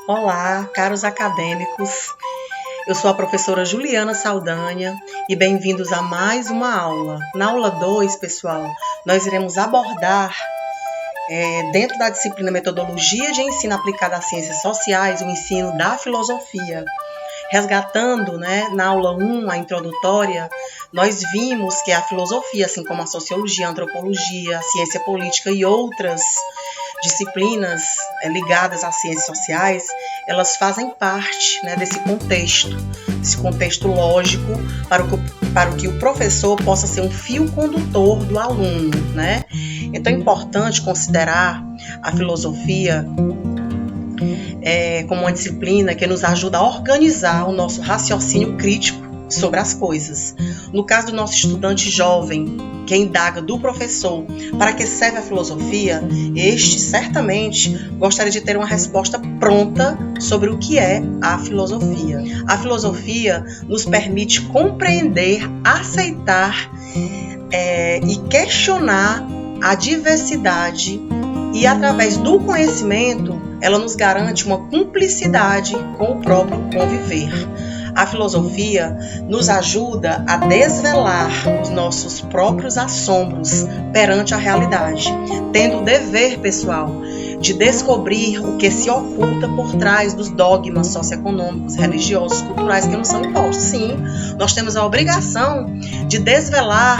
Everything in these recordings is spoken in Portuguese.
Olá, caros acadêmicos, eu sou a professora Juliana Saldanha e bem-vindos a mais uma aula. Na aula 2, pessoal, nós iremos abordar, dentro da disciplina Metodologia de Ensino Aplicada às Ciências Sociais, o ensino da filosofia. Resgatando, na aula 1, a introdutória, nós vimos que a filosofia, assim como a sociologia, a antropologia, a ciência política e outras disciplinas ligadas às ciências sociais, elas fazem parte desse contexto lógico para o que o professor possa ser um fio condutor do aluno, Então é importante considerar a filosofia como uma disciplina que nos ajuda a organizar o nosso raciocínio crítico sobre as coisas. No caso do nosso estudante jovem, que indaga do professor para que serve a filosofia, este certamente gostaria de ter uma resposta pronta sobre o que é a filosofia. A filosofia nos permite compreender, aceitar e questionar a diversidade e, através do conhecimento, ela nos garante uma cumplicidade com o próprio conviver. A filosofia nos ajuda a desvelar os nossos próprios assombros perante a realidade, tendo o dever, pessoal, de descobrir o que se oculta por trás dos dogmas socioeconômicos, religiosos, culturais que nos são impostos. Sim, nós temos a obrigação de desvelar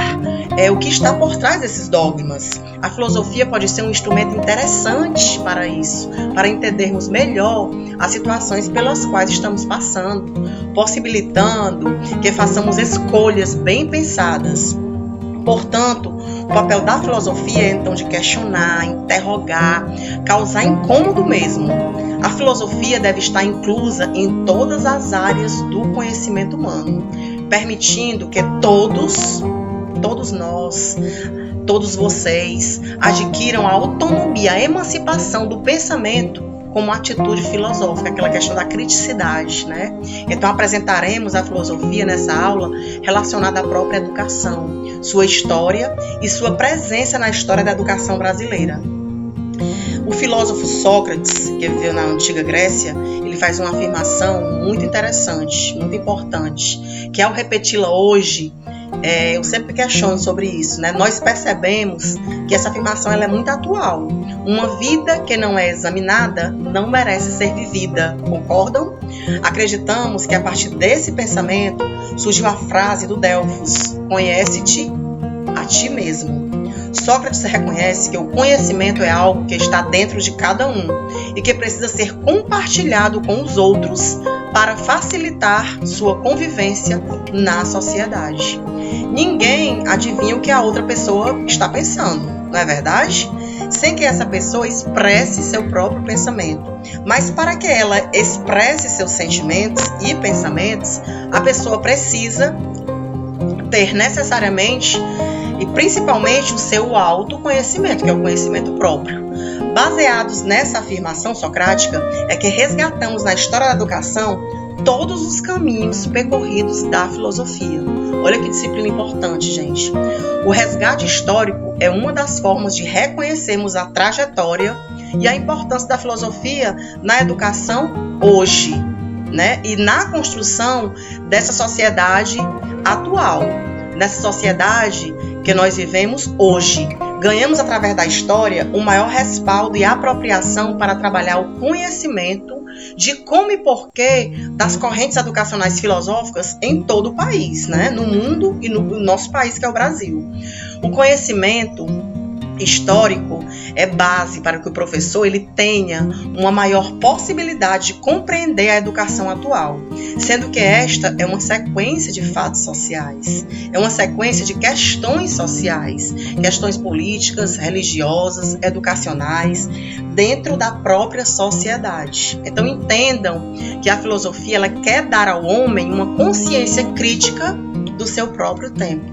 o que está por trás desses dogmas. A filosofia pode ser um instrumento interessante para isso, para entendermos melhor as situações pelas quais estamos passando, possibilitando que façamos escolhas bem pensadas. Portanto, o papel da filosofia é então de questionar, interrogar, causar incômodo mesmo. A filosofia deve estar inclusa em todas as áreas do conhecimento humano, permitindo que todos nós, todos vocês, adquiram a autonomia, a emancipação do pensamento como atitude filosófica, aquela questão da criticidade, Então apresentaremos a filosofia nessa aula relacionada à própria educação, sua história e sua presença na história da educação brasileira. O filósofo Sócrates, que viveu na antiga Grécia, ele faz uma afirmação muito interessante, muito importante, que ao repeti-la hoje, eu sempre questiono sobre isso, Nós percebemos que essa afirmação ela é muito atual. Uma vida que não é examinada não merece ser vivida, concordam? Acreditamos que a partir desse pensamento surgiu a frase do Delfos: conhece-te a ti mesmo. Sócrates reconhece que o conhecimento é algo que está dentro de cada um e que precisa ser compartilhado com os outros para facilitar sua convivência na sociedade. Ninguém adivinha o que a outra pessoa está pensando, não é verdade? Sem que essa pessoa expresse seu próprio pensamento. Mas para que ela expresse seus sentimentos e pensamentos, a pessoa precisa ter necessariamente e principalmente o seu autoconhecimento, que é o conhecimento próprio. Baseados nessa afirmação socrática, é que resgatamos na história da educação todos os caminhos percorridos da filosofia. Olha que disciplina importante, gente. O resgate histórico é uma das formas de reconhecermos a trajetória e a importância da filosofia na educação hoje, e na construção dessa sociedade atual, nessa sociedade que nós vivemos hoje. Ganhamos através da história um maior respaldo e apropriação para trabalhar o conhecimento de como e porquê das correntes educacionais filosóficas em todo o país, no mundo e no nosso país, que é o Brasil. O conhecimento histórico é base para que o professor ele tenha uma maior possibilidade de compreender a educação atual, sendo que esta é uma sequência de fatos sociais, é uma sequência de questões sociais, questões políticas, religiosas, educacionais, dentro da própria sociedade. Então entendam que a filosofia ela quer dar ao homem uma consciência crítica do seu próprio tempo,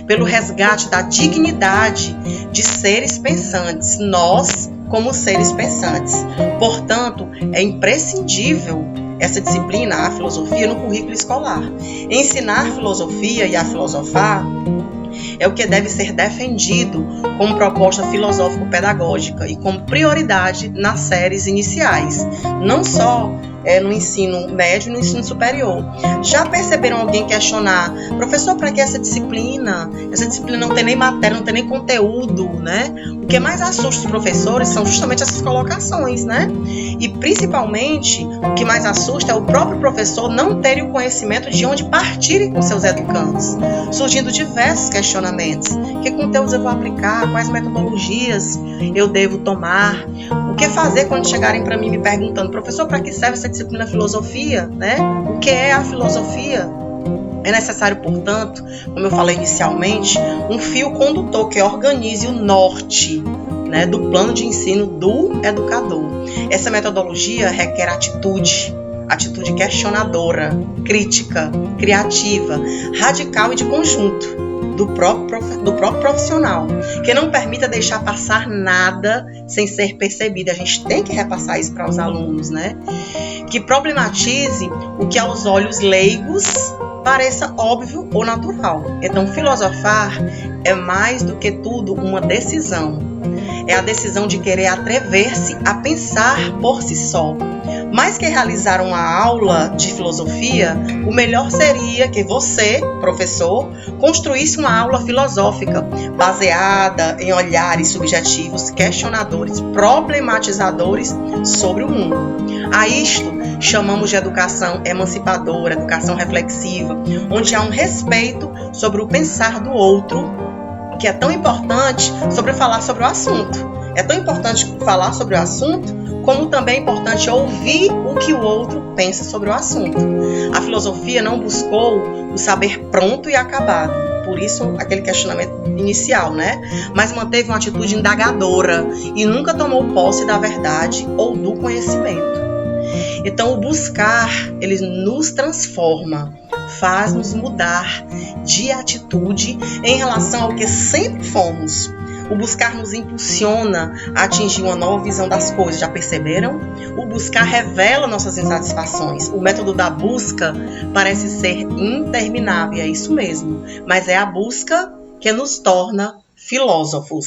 pelo resgate da dignidade de seres pensantes, nós como seres pensantes. Portanto, é imprescindível essa disciplina, a filosofia, no currículo escolar. Ensinar filosofia e a filosofar é o que deve ser defendido como proposta filosófico-pedagógica e como prioridade nas séries iniciais, não só no ensino médio e no ensino superior. Já perceberam alguém questionar, professor, para que essa disciplina? Essa disciplina não tem nem matéria, não tem nem conteúdo, né? O que mais assusta os professores são justamente essas colocações, né? E principalmente, o que mais assusta é o próprio professor não ter o conhecimento de onde partirem com seus educandos, surgindo diversos questionamentos. Que conteúdos eu vou aplicar? Quais metodologias eu devo tomar? O que fazer quando chegarem para mim me perguntando, professor, para que serve essa disciplina filosofia, né? O que é a filosofia? É necessário, portanto, como eu falei inicialmente, um fio condutor que organize o norte, né, do plano de ensino do educador. Essa metodologia requer atitude questionadora, crítica, criativa, radical e de conjunto do próprio profissional, que não permita deixar passar nada sem ser percebido. A gente tem que repassar isso para os alunos, né? Que problematize o que aos olhos leigos pareça óbvio ou natural. Então, filosofar é mais do que tudo uma decisão. É a decisão de querer atrever-se a pensar por si só. Mais que realizar uma aula de filosofia, o melhor seria que você, professor, construísse uma aula filosófica baseada em olhares subjetivos, questionadores, problematizadores sobre o mundo. A isto chamamos de educação emancipadora, educação reflexiva, onde há um respeito sobre o pensar do outro, que é tão importante sobre falar sobre o assunto. É tão importante falar sobre o assunto, como também é importante ouvir o que o outro pensa sobre o assunto. A filosofia não buscou o saber pronto e acabado, por isso aquele questionamento inicial, né? Mas manteve uma atitude indagadora e nunca tomou posse da verdade ou do conhecimento. Então, o buscar, ele nos transforma, faz-nos mudar de atitude em relação ao que sempre fomos. O buscar nos impulsiona a atingir uma nova visão das coisas, já perceberam? O buscar revela nossas insatisfações. O método da busca parece ser interminável, é isso mesmo, mas é a busca que nos torna filósofos.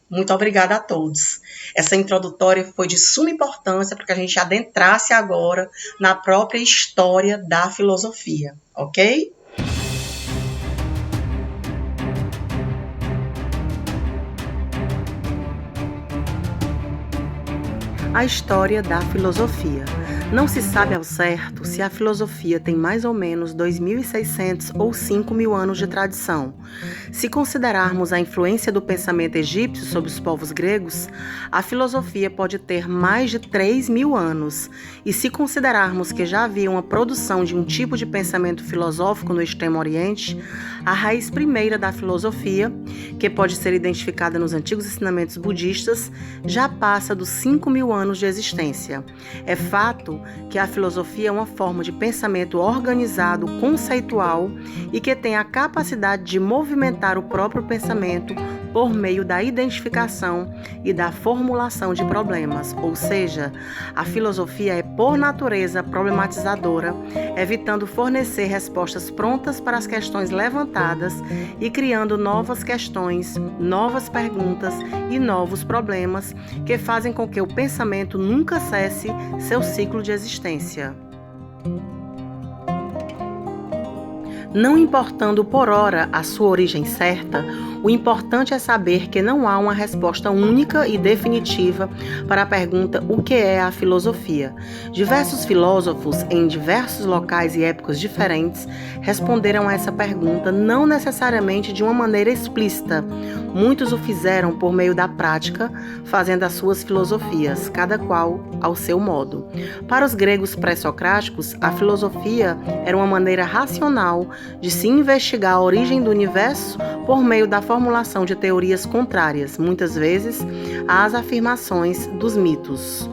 Muito obrigada a todos. Essa introdutória foi de suma importância para que a gente adentrasse agora na própria história da filosofia, ok? A história da filosofia. Não se sabe ao certo se a filosofia tem mais ou menos 2.600 ou 5.000 anos de tradição. Se considerarmos a influência do pensamento egípcio sobre os povos gregos, a filosofia pode ter mais de 3.000 anos. E se considerarmos que já havia uma produção de um tipo de pensamento filosófico no Extremo Oriente, a raiz primeira da filosofia, que pode ser identificada nos antigos ensinamentos budistas, já passa dos 5.000 anos de existência. É fato que a filosofia é uma forma de pensamento organizado, conceitual e que tem a capacidade de movimentar o próprio pensamento por meio da identificação e da formulação de problemas, ou seja, a filosofia é por natureza problematizadora, evitando fornecer respostas prontas para as questões levantadas e criando novas questões, novas perguntas e novos problemas que fazem com que o pensamento nunca cesse seu ciclo de existência. Não importando por ora a sua origem certa, o importante é saber que não há uma resposta única e definitiva para a pergunta o que é a filosofia. Diversos filósofos, em diversos locais e épocas diferentes, responderam a essa pergunta não necessariamente de uma maneira explícita. Muitos o fizeram por meio da prática, fazendo as suas filosofias, cada qual ao seu modo. Para os gregos pré-socráticos, a filosofia era uma maneira racional de se investigar a origem do universo por meio da formulação de teorias contrárias, muitas vezes, às afirmações dos mitos.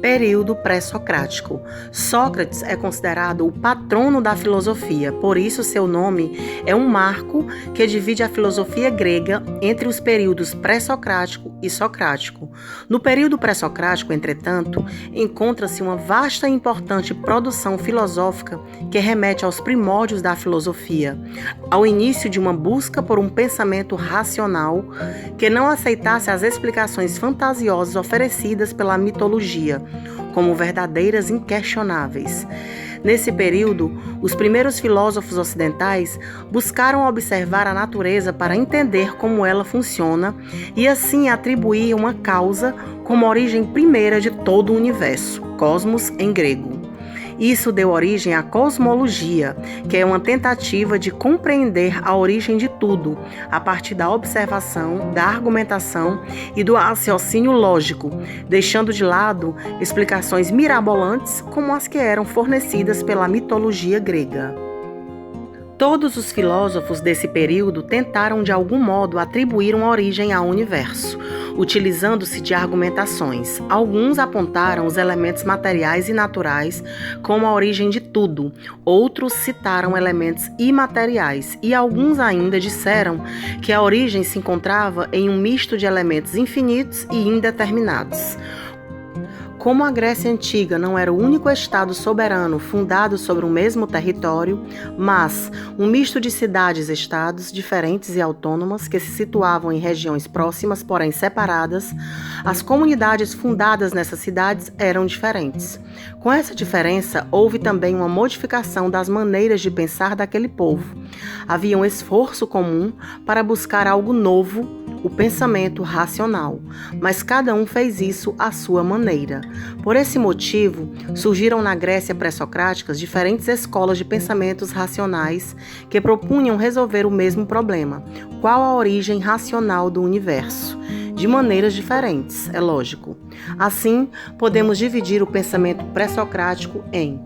Período pré-socrático. Sócrates é considerado o patrono da filosofia, por isso seu nome é um marco que divide a filosofia grega entre os períodos pré-socrático e socrático. No período pré-socrático, entretanto, encontra-se uma vasta e importante produção filosófica que remete aos primórdios da filosofia, ao início de uma busca por um pensamento racional que não aceitasse as explicações fantasiosas oferecidas pela mitologia como verdadeiras e inquestionáveis. Nesse período, os primeiros filósofos ocidentais buscaram observar a natureza para entender como ela funciona e assim atribuir uma causa como origem primeira de todo o universo, cosmos em grego. Isso deu origem à cosmologia, que é uma tentativa de compreender a origem de tudo, a partir da observação, da argumentação e do raciocínio lógico, deixando de lado explicações mirabolantes como as que eram fornecidas pela mitologia grega. Todos os filósofos desse período tentaram de algum modo atribuir uma origem ao universo, utilizando-se de argumentações. Alguns apontaram os elementos materiais e naturais como a origem de tudo, outros citaram elementos imateriais e alguns ainda disseram que a origem se encontrava em um misto de elementos infinitos e indeterminados. Como a Grécia Antiga não era o único estado soberano fundado sobre o mesmo território, mas um misto de cidades-estados diferentes e autônomas que se situavam em regiões próximas, porém separadas, as comunidades fundadas nessas cidades eram diferentes. Com essa diferença, houve também uma modificação das maneiras de pensar daquele povo. Havia um esforço comum para buscar algo novo, o pensamento racional, mas cada um fez isso à sua maneira. Por esse motivo, surgiram na Grécia pré-socrática diferentes escolas de pensamentos racionais que propunham resolver o mesmo problema: qual a origem racional do universo? De maneiras diferentes, é lógico. Assim, podemos dividir o pensamento pré-socrático em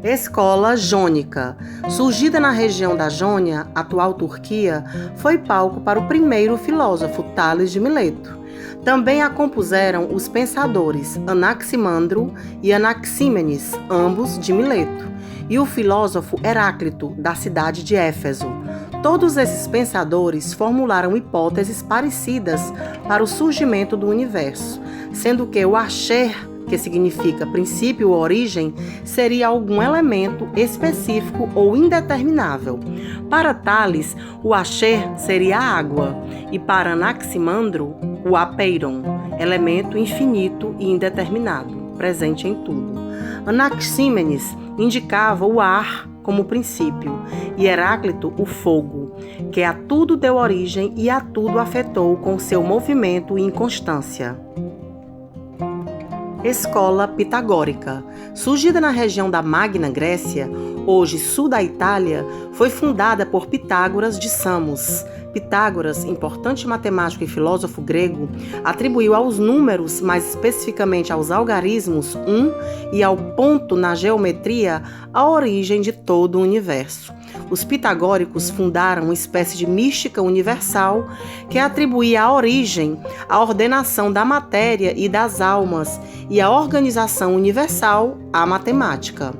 Escola Jônica. Surgida na região da Jônia, atual Turquia, foi palco para o primeiro filósofo, Tales de Mileto. Também a compuseram os pensadores Anaximandro e Anaxímenes, ambos de Mileto, e o filósofo Heráclito, da cidade de Éfeso. Todos esses pensadores formularam hipóteses parecidas para o surgimento do universo, sendo que o Acher, que significa princípio ou origem, seria algum elemento específico ou indeterminável. Para Tales, o Acher seria a água, e para Anaximandro, o apeiron, elemento infinito e indeterminado, presente em tudo. Anaxímenes indicava o ar como princípio, e Heráclito o fogo, que a tudo deu origem e a tudo afetou com seu movimento e inconstância. Escola Pitagórica. Surgida na região da Magna Grécia, hoje sul da Itália, foi fundada por Pitágoras de Samos. Pitágoras, importante matemático e filósofo grego, atribuiu aos números, mais especificamente aos algarismos, e ao ponto na geometria, a origem de todo o universo. Os pitagóricos fundaram uma espécie de mística universal que atribuía a origem, a ordenação da matéria e das almas e a organização universal à matemática.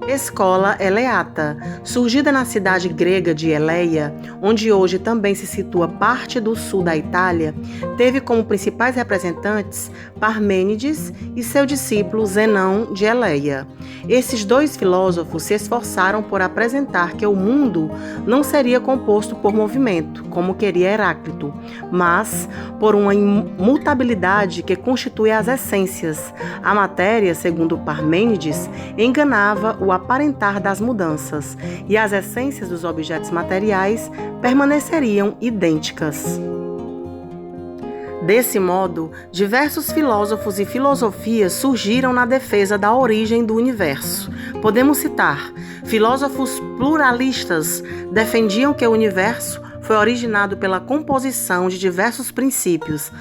Escola Eleata. Surgida na cidade grega de Eleia, onde hoje também se situa parte do sul da Itália, teve como principais representantes Parmênides e seu discípulo Zenão de Eleia. Esses dois filósofos se esforçaram por apresentar que o mundo não seria composto por movimento, como queria Heráclito, mas por uma imutabilidade que constitui as essências. A matéria, segundo Parmênides, enganava o aparentar das mudanças, e as essências dos objetos materiais permaneceriam idênticas. Desse modo, diversos filósofos e filosofias surgiram na defesa da origem do universo. Podemos citar: filósofos pluralistas defendiam que o universo foi originado pela composição de diversos princípios.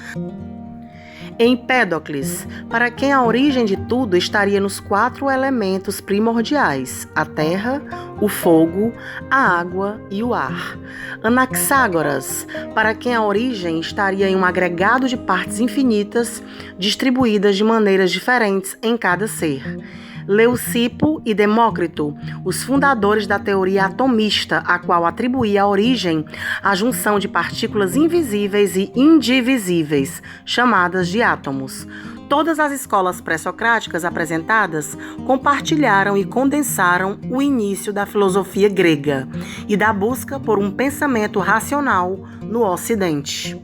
Empédocles, para quem a origem de tudo estaria nos 4 elementos primordiais: a terra, o fogo, a água e o ar. Anaxágoras, para quem a origem estaria em um agregado de partes infinitas, distribuídas de maneiras diferentes em cada ser. Leucipo e Demócrito, os fundadores da teoria atomista, a qual atribuía a origem à junção de partículas invisíveis e indivisíveis, chamadas de átomos. Todas as escolas pré-socráticas apresentadas compartilharam e condensaram o início da filosofia grega e da busca por um pensamento racional no Ocidente.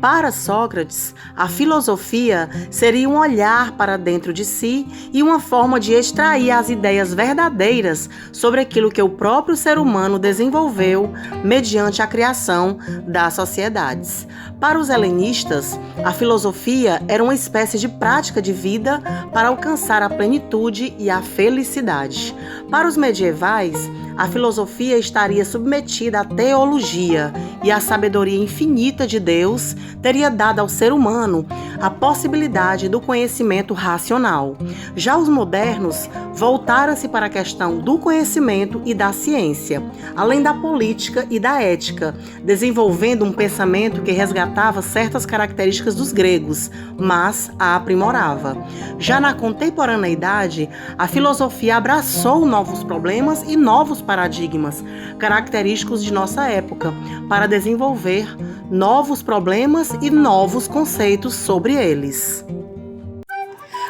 Para Sócrates, a filosofia seria um olhar para dentro de si e uma forma de extrair as ideias verdadeiras sobre aquilo que o próprio ser humano desenvolveu mediante a criação das sociedades. Para os helenistas, a filosofia era uma espécie de prática de vida para alcançar a plenitude e a felicidade. Para os medievais, a filosofia estaria submetida à teologia e a sabedoria infinita de Deus teria dado ao ser humano a possibilidade do conhecimento racional. Já os modernos voltaram-se para a questão do conhecimento e da ciência, além da política e da ética, desenvolvendo um pensamento que resgatava certas características dos gregos, mas a aprimorava. Já na contemporaneidade, a filosofia abraçou novos problemas e novos paradigmas, característicos de nossa época, para desenvolver novos problemas e novos conceitos sobre eles.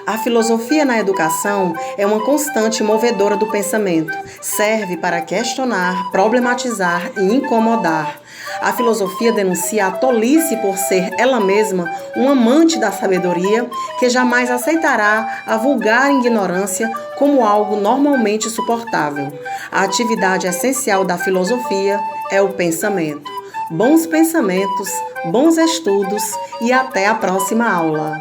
A filosofia na educação é uma constante movedora do pensamento. Serve para questionar, problematizar e incomodar. A filosofia denuncia a tolice por ser ela mesma um amante da sabedoria que jamais aceitará a vulgar ignorância como algo normalmente suportável. A atividade essencial da filosofia é o pensamento. Bons pensamentos, bons estudos e até a próxima aula.